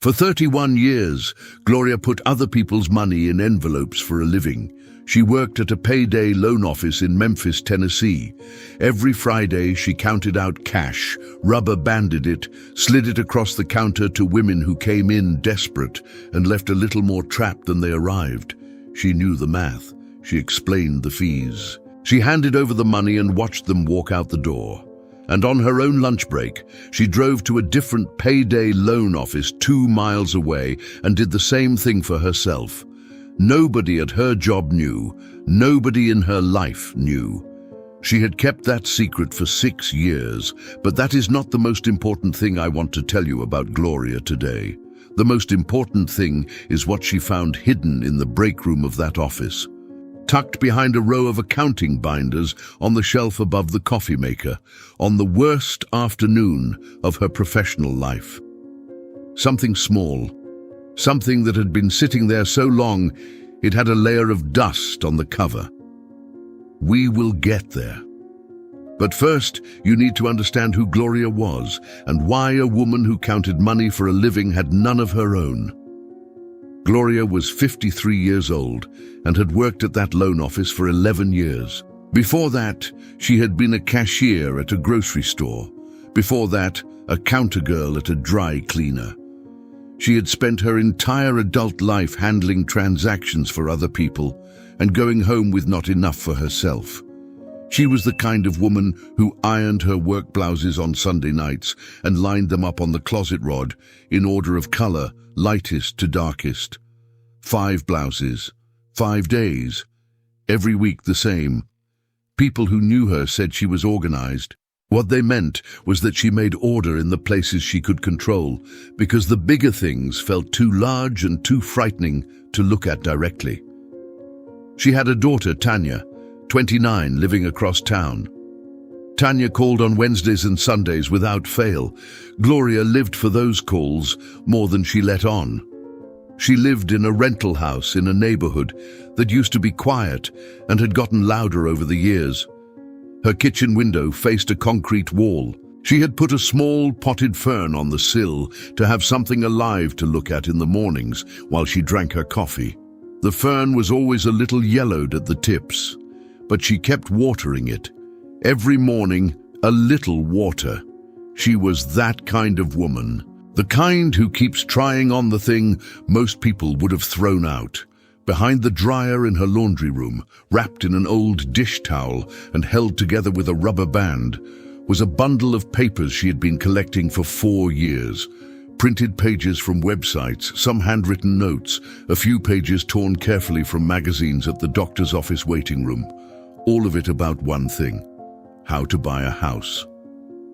For 31 years, Gloria put other people's money in envelopes for a living. She worked at a payday loan office in Memphis, Tennessee. Every Friday, she counted out cash, rubber-banded it, slid it across the counter to women who came in desperate and left a little more trapped than they arrived. She knew the math. She explained the fees. She handed over the money and watched them walk out the door. And on her own lunch break, she drove to a different payday loan office 2 miles away and did the same thing for herself. Nobody at her job knew. Nobody in her life knew. She had kept that secret for 6 years, but that is not the most important thing I want to tell you about Gloria today. The most important thing is what she found hidden in the break room of that office. Tucked behind a row of accounting binders on the shelf above the coffee maker, on the worst afternoon of her professional life. Something small, something that had been sitting there so long it had a layer of dust on the cover. We will get there. But first, you need to understand who Gloria was and why a woman who counted money for a living had none of her own. Gloria was 53 years old and had worked at that loan office for 11 years. Before that, she had been a cashier at a grocery store. Before that, a counter girl at a dry cleaner. She had spent her entire adult life handling transactions for other people and going home with not enough for herself. She was the kind of woman who ironed her work blouses on Sunday nights and lined them up on the closet rod in order of color, lightest to darkest. 5 blouses, 5 days, every week the same. People who knew her said she was organized. What they meant was that she made order in the places she could control, because the bigger things felt too large and too frightening to look at directly. She had a daughter, Tanya, 29, living across town. Tanya called on Wednesdays and Sundays without fail. Gloria lived for those calls more than she let on. She lived in a rental house in a neighborhood that used to be quiet and had gotten louder over the years. Her kitchen window faced a concrete wall. She had put a small potted fern on the sill to have something alive to look at in the mornings while she drank her coffee. The fern was always a little yellowed at the tips, but she kept watering it. Every morning, a little water. She was that kind of woman. The kind who keeps trying on the thing most people would have thrown out. Behind the dryer in her laundry room, wrapped in an old dish towel and held together with a rubber band, was a bundle of papers she had been collecting for 4 years. Printed pages from websites, some handwritten notes, a few pages torn carefully from magazines at the doctor's office waiting room. All of it about one thing: how to buy a house.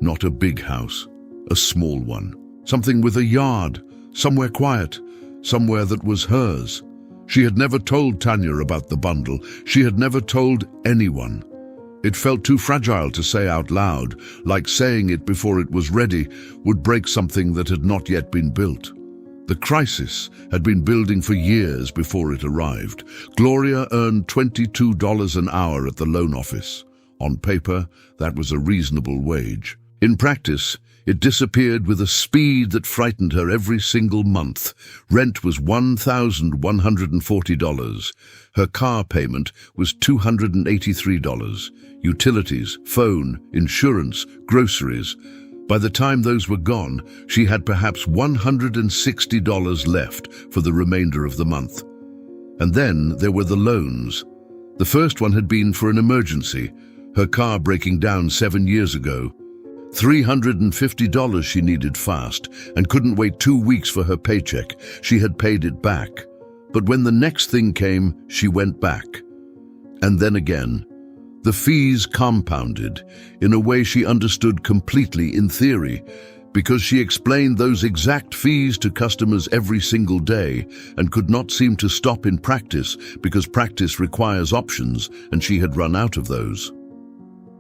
Not a big house, a small one. Something with a yard, somewhere quiet, somewhere that was hers. She had never told Tanya about the bundle. She had never told anyone. It felt too fragile to say out loud, like saying it before it was ready would break something that had not yet been built. The crisis had been building for years before it arrived. Gloria earned $22 an hour at the loan office. On paper, that was a reasonable wage. In practice, it disappeared with a speed that frightened her every single month. Rent was $1,140. Her car payment was $283. Utilities, phone, insurance, groceries. By the time those were gone, she had perhaps $160 left for the remainder of the month. And then there were the loans. The first one had been for an emergency, her car breaking down 7 years ago. $350 she needed fast and couldn't wait 2 weeks for her paycheck. She had paid it back. But when the next thing came, she went back. And then again. The fees compounded in a way she understood completely in theory, because she explained those exact fees to customers every single day and could not seem to stop in practice because practice requires options and she had run out of those.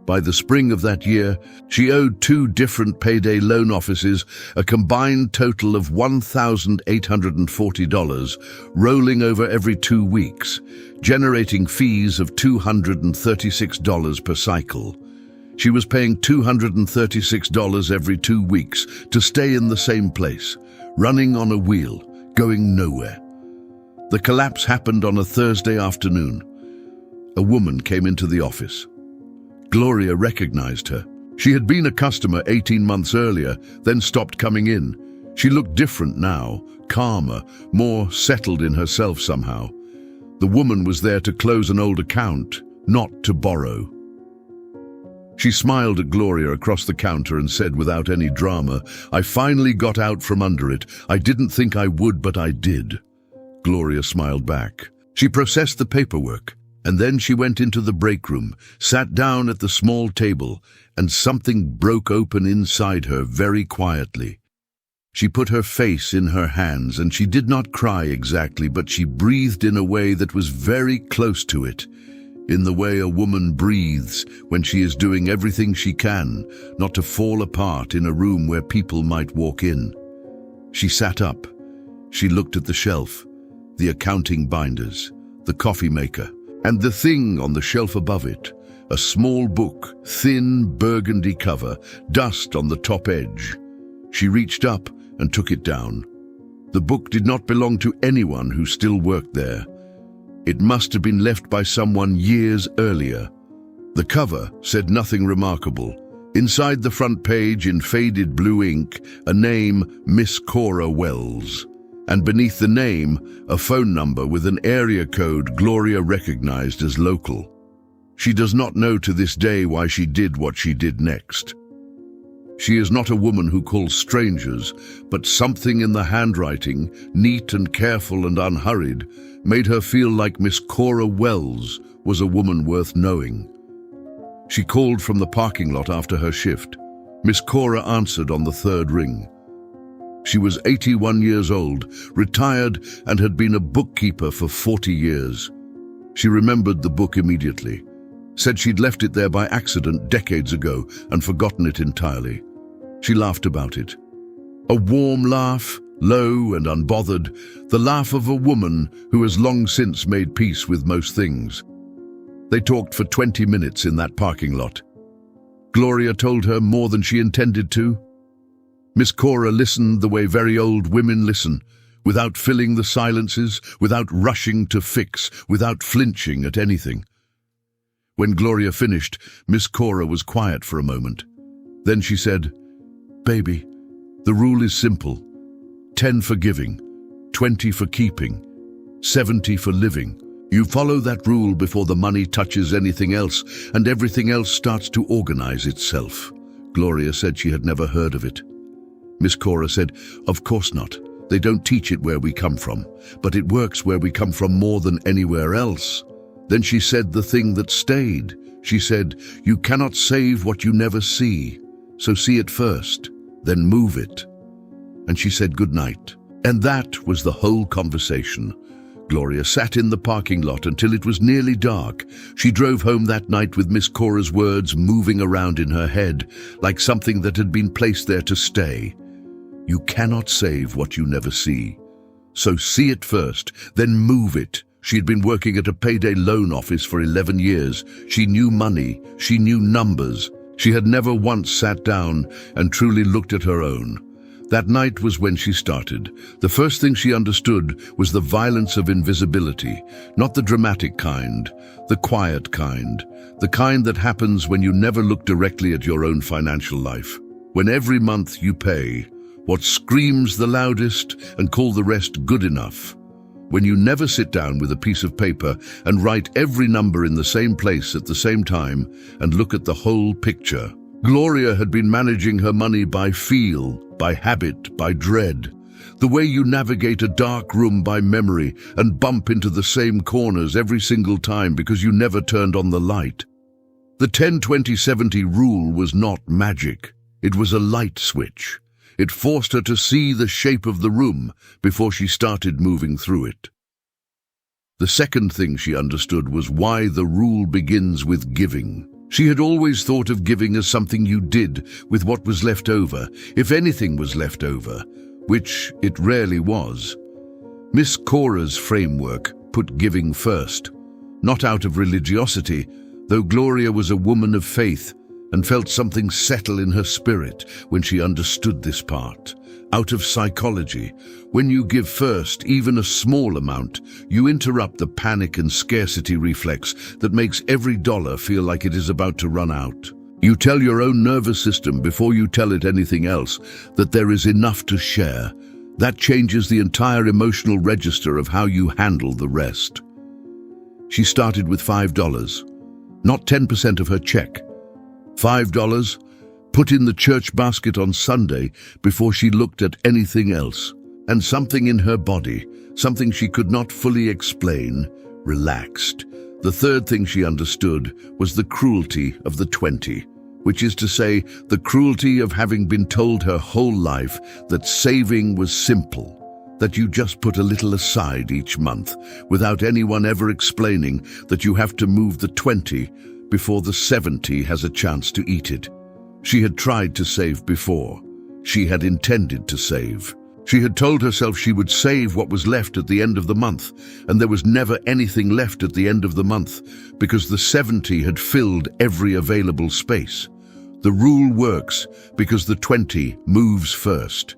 By the spring of that year, she owed 2 different payday loan offices a combined total of $1,840, rolling over every 2 weeks, generating fees of $236 per cycle. She was paying $236 every 2 weeks to stay in the same place, running on a wheel, going nowhere. The collapse happened on a Thursday afternoon. A woman came into the office. Gloria recognized her. She had been a customer 18 months earlier, then stopped coming in. She looked different now, calmer, more settled in herself somehow. The woman was there to close an old account, not to borrow. She smiled at Gloria across the counter and said without any drama, "I finally got out from under it. I didn't think I would, but I did." Gloria smiled back. She processed the paperwork, and then she went into the break room, sat down at the small table, and something broke open inside her very quietly. She put her face in her hands, and she did not cry exactly, but she breathed in a way that was very close to it, in the way a woman breathes when she is doing everything she can not to fall apart in a room where people might walk in. She sat up. She looked at the shelf, the accounting binders, the coffee maker, and the thing on the shelf above it, a small book, thin burgundy cover, dust on the top edge. She reached up and took it down. The book did not belong to anyone who still worked there. It must have been left by someone years earlier. The cover said nothing remarkable. Inside the front page, in faded blue ink, a name, Miss Cora Wells. And beneath the name, a phone number with an area code Gloria recognized as local. She does not know to this day why she did what she did next. She is not a woman who calls strangers, but something in the handwriting, neat and careful and unhurried, made her feel like Miss Cora Wells was a woman worth knowing. She called from the parking lot after her shift. Miss Cora answered on the third ring. She was 81 years old, retired, and had been a bookkeeper for 40 years. She remembered the book immediately, said she'd left it there by accident decades ago and forgotten it entirely. She laughed about it. A warm laugh, low and unbothered, the laugh of a woman who has long since made peace with most things. They talked for 20 minutes in that parking lot. Gloria told her more than she intended to. Miss Cora listened the way very old women listen, without filling the silences, without rushing to fix, without flinching at anything. When Gloria finished, Miss Cora was quiet for a moment. Then she said, "Baby, the rule is simple. 10 for giving, 20 for keeping, 70 for living. You follow that rule before the money touches anything else, and everything else starts to organize itself." Gloria said she had never heard of it. Miss Cora said, "Of course not. They don't teach it where we come from, but it works where we come from more than anywhere else." Then she said the thing that stayed. She said, "You cannot save what you never see, so see it first, then move it." And she said goodnight. And that was the whole conversation. Gloria sat in the parking lot until it was nearly dark. She drove home that night with Miss Cora's words moving around in her head, like something that had been placed there to stay. You cannot save what you never see. So see it first, then move it. She had been working at a payday loan office for 11 years. She knew money. She knew numbers. She had never once sat down and truly looked at her own. That night was when she started. The first thing she understood was the violence of invisibility, not the dramatic kind, the quiet kind, the kind that happens when you never look directly at your own financial life. When every month you pay what screams the loudest and call the rest good enough. When you never sit down with a piece of paper and write every number in the same place at the same time and look at the whole picture. Gloria had been managing her money by feel, by habit, by dread. The way you navigate a dark room by memory and bump into the same corners every single time because you never turned on the light. The 10-20-70 rule was not magic. It was a light switch. It forced her to see the shape of the room before she started moving through it. The second thing she understood was why the rule begins with giving. She had always thought of giving as something you did with what was left over, if anything was left over, which it rarely was. Miss Cora's framework put giving first, not out of religiosity, though Gloria was a woman of faith, and felt something settle in her spirit when she understood this part. Out of psychology, when you give first, even a small amount, you interrupt the panic and scarcity reflex that makes every dollar feel like it is about to run out. You tell your own nervous system before you tell it anything else that there is enough to share. That changes the entire emotional register of how you handle the rest. She started with $5, not 10% of her check. $5, put in the church basket on Sunday before she looked at anything else. And something in her body, something she could not fully explain, relaxed. The third thing she understood was the cruelty of the 20, which is to say, the cruelty of having been told her whole life that saving was simple, that you just put a little aside each month, without anyone ever explaining that you have to move the 20 before the 70 has a chance to eat it. She had tried to save before. She had intended to save. She had told herself she would save what was left at the end of the month, and there was never anything left at the end of the month because the 70 had filled every available space. The rule works because the 20 moves first.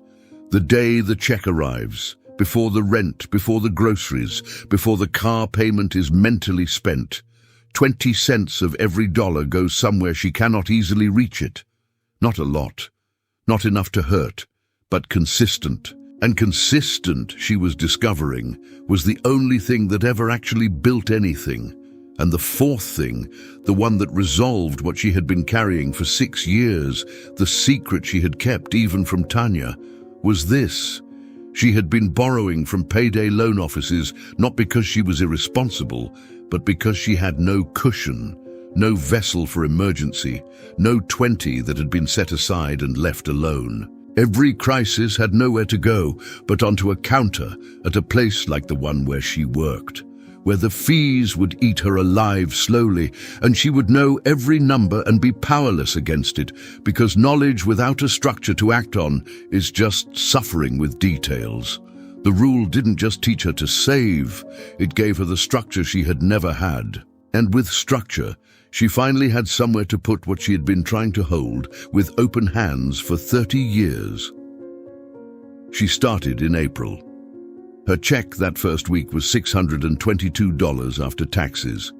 The day the check arrives, before the rent, before the groceries, before the car payment is mentally spent, 20 cents of every dollar goes somewhere she cannot easily reach it. Not a lot, not enough to hurt, but consistent. And consistent, she was discovering, was the only thing that ever actually built anything. And the fourth thing, the one that resolved what she had been carrying for 6 years, the secret she had kept even from Tanya, was this. She had been borrowing from payday loan offices not because she was irresponsible, but because she had no cushion, no vessel for emergency, no 20 that had been set aside and left alone. Every crisis had nowhere to go but onto a counter at a place like the one where she worked, where the fees would eat her alive slowly, and she would know every number and be powerless against it, because knowledge without a structure to act on is just suffering with details. The rule didn't just teach her to save, it gave her the structure she had never had. And with structure, she finally had somewhere to put what she had been trying to hold with open hands for 30 years. She started in April. Her check that first week was $622 after taxes.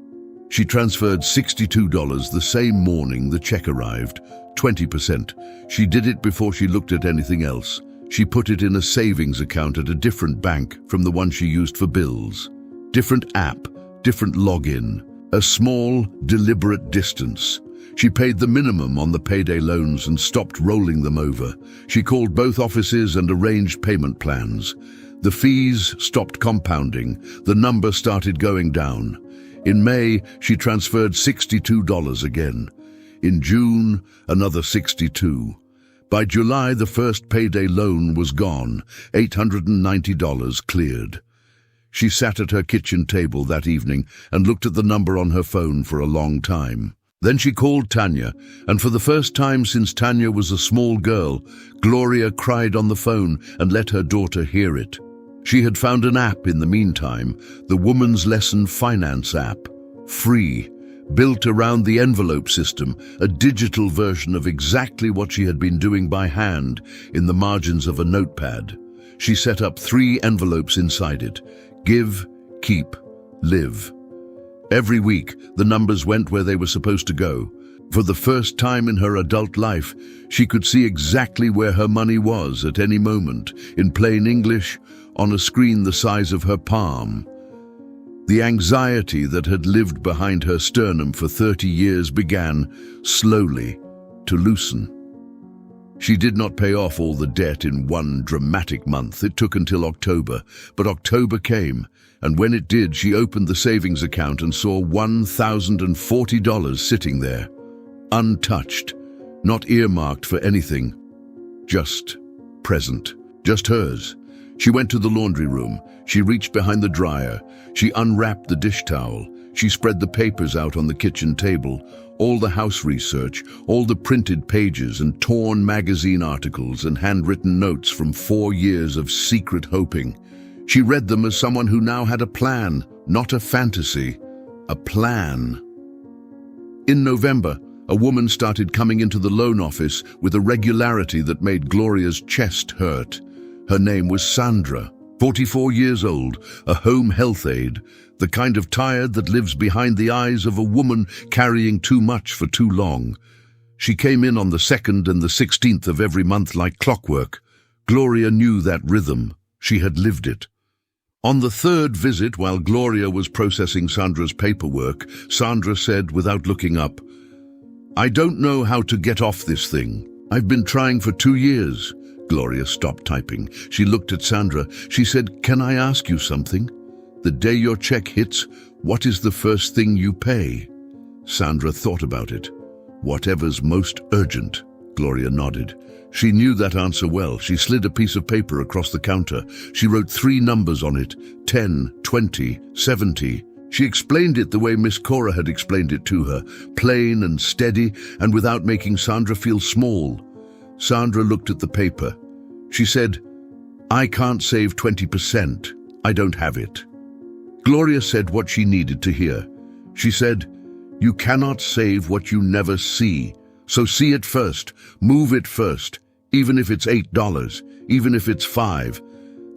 She transferred $62 the same morning the check arrived, 20%. She did it before she looked at anything else. She put it in a savings account at a different bank from the one she used for bills. Different app, different login. A small, deliberate distance. She paid the minimum on the payday loans and stopped rolling them over. She called both offices and arranged payment plans. The fees stopped compounding. The number started going down. In May, she transferred $62 again. In June, another $62. By July, the first payday loan was gone, $890 cleared. She sat at her kitchen table that evening and looked at the number on her phone for a long time. Then she called Tanya, and for the first time since Tanya was a small girl, Gloria cried on the phone and let her daughter hear it. She had found an app in the meantime, the Woman's Lesson Finance app, free, built around the envelope system, a digital version of exactly what she had been doing by hand in the margins of a notepad. She set up 3 envelopes inside it. Give, keep, live. Every week, the numbers went where they were supposed to go. For the first time in her adult life, she could see exactly where her money was at any moment, in plain English, on a screen the size of her palm. The anxiety that had lived behind her sternum for 30 years began, slowly, to loosen. She did not pay off all the debt in one dramatic month. It took until October, but October came, and when it did, she opened the savings account and saw $1,040 sitting there, untouched, not earmarked for anything, just present, just hers. She went to the laundry room. She reached behind the dryer. She unwrapped the dish towel. She spread the papers out on the kitchen table, all the house research, all the printed pages and torn magazine articles and handwritten notes from 4 years of secret hoping. She read them as someone who now had a plan, not a fantasy, a plan. In November, A woman started coming into the loan office with a regularity that made Gloria's chest hurt. Her name was Sandra, 44 years old, a home health aide, the kind of tired that lives behind the eyes of a woman carrying too much for too long. She came in on the 2nd and the 16th of every month like clockwork. Gloria knew that rhythm. She had lived it. On the 3rd visit, while Gloria was processing Sandra's paperwork, Sandra said, without looking up, "I don't know how to get off this thing. I've been trying for 2 years." Gloria stopped typing. She looked at Sandra. She said, "Can I ask you something? The day your check hits, what is the first thing you pay?" Sandra thought about it. "Whatever's most urgent." Gloria nodded. She knew that answer well. She slid a piece of paper across the counter. She wrote 3 numbers on it, 10, 20, 70. She explained it the way Miss Cora had explained it to her, plain and steady and without making Sandra feel small. Sandra looked at the paper. She said, "I can't save 20%. I don't have it." Gloria said what she needed to hear. She said, "You cannot save what you never see. So see it first, move it first, even if it's $8, even if it's 5.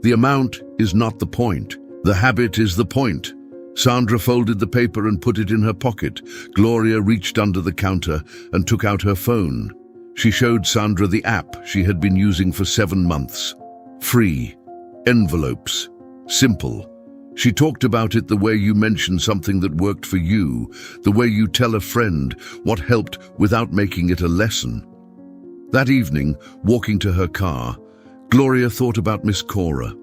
The amount is not the point. The habit is the point." Sandra folded the paper and put it in her pocket. Gloria reached under the counter and took out her phone. She showed Sandra the app she had been using for 7 months. Free. Envelopes. Simple. She talked about it the way you mention something that worked for you, the way you tell a friend what helped without making it a lesson. That evening, walking to her car, Gloria thought about Miss Cora,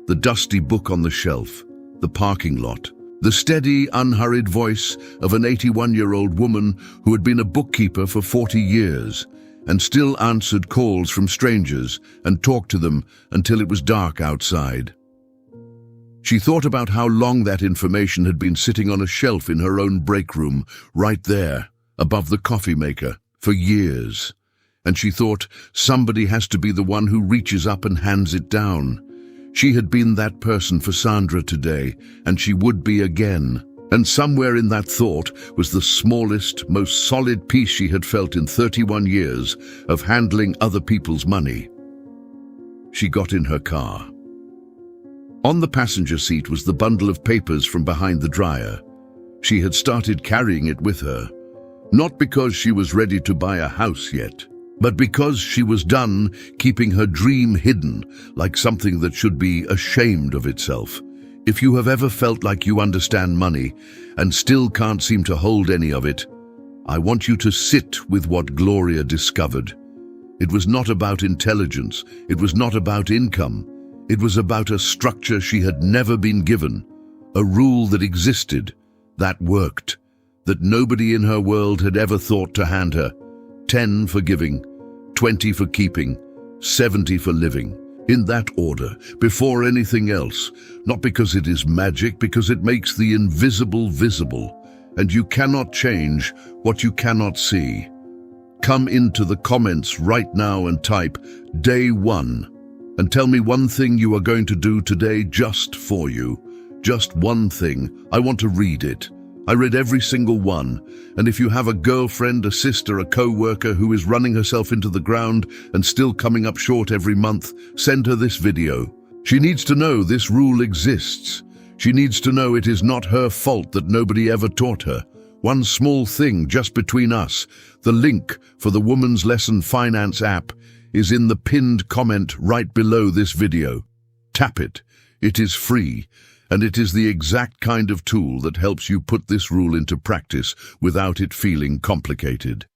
the dusty book on the shelf, the parking lot, the steady, unhurried voice of an 81-year-old woman who had been a bookkeeper for 40 years and still answered calls from strangers and talked to them until it was dark outside. She thought about how long that information had been sitting on a shelf in her own break room, right there, above the coffee maker, for years. And she thought, somebody has to be the one who reaches up and hands it down. She had been that person for Sandra today, and she would be again. And somewhere in that thought was the smallest, most solid piece she had felt in 31 years of handling other people's money. She got in her car. On the passenger seat was the bundle of papers from behind the dryer. She had started carrying it with her, not because she was ready to buy a house yet, but because she was done keeping her dream hidden like something that should be ashamed of itself. If you have ever felt like you understand money and still can't seem to hold any of it, I want you to sit with what Gloria discovered. It was not about intelligence. It was not about income. It was about a structure she had never been given, a rule that existed, that worked, that nobody in her world had ever thought to hand her. 10 for giving, 20 for keeping, 70 for living. In that order, before anything else, not because it is magic, because it makes the invisible visible, and you cannot change what you cannot see. Come into the comments right now and type day 1 and tell me one thing you are going to do today just for you. Just one thing. I want to read it. I read every single one, and if you have a girlfriend, a sister, a co-worker who is running herself into the ground and still coming up short every month, send her this video. She needs to know this rule exists. She needs to know it is not her fault that nobody ever taught her. One small thing just between us. The link for the Woman's Lesson Finance app is in the pinned comment right below this video. Tap it. It is free. And it is the exact kind of tool that helps you put this rule into practice without it feeling complicated.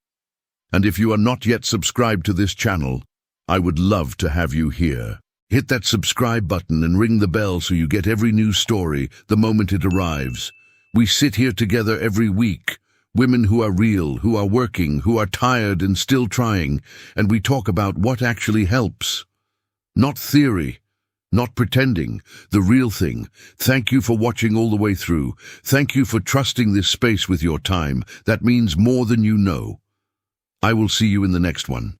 And if you are not yet subscribed to this channel, I would love to have you here. Hit that subscribe button and ring the bell so you get every new story the moment it arrives. We sit here together every week, women who are real, who are working, who are tired and still trying, and we talk about what actually helps. Not theory. Not pretending, the real thing. Thank you for watching all the way through. Thank you for trusting this space with your time. That means more than you know. I will see you in the next one.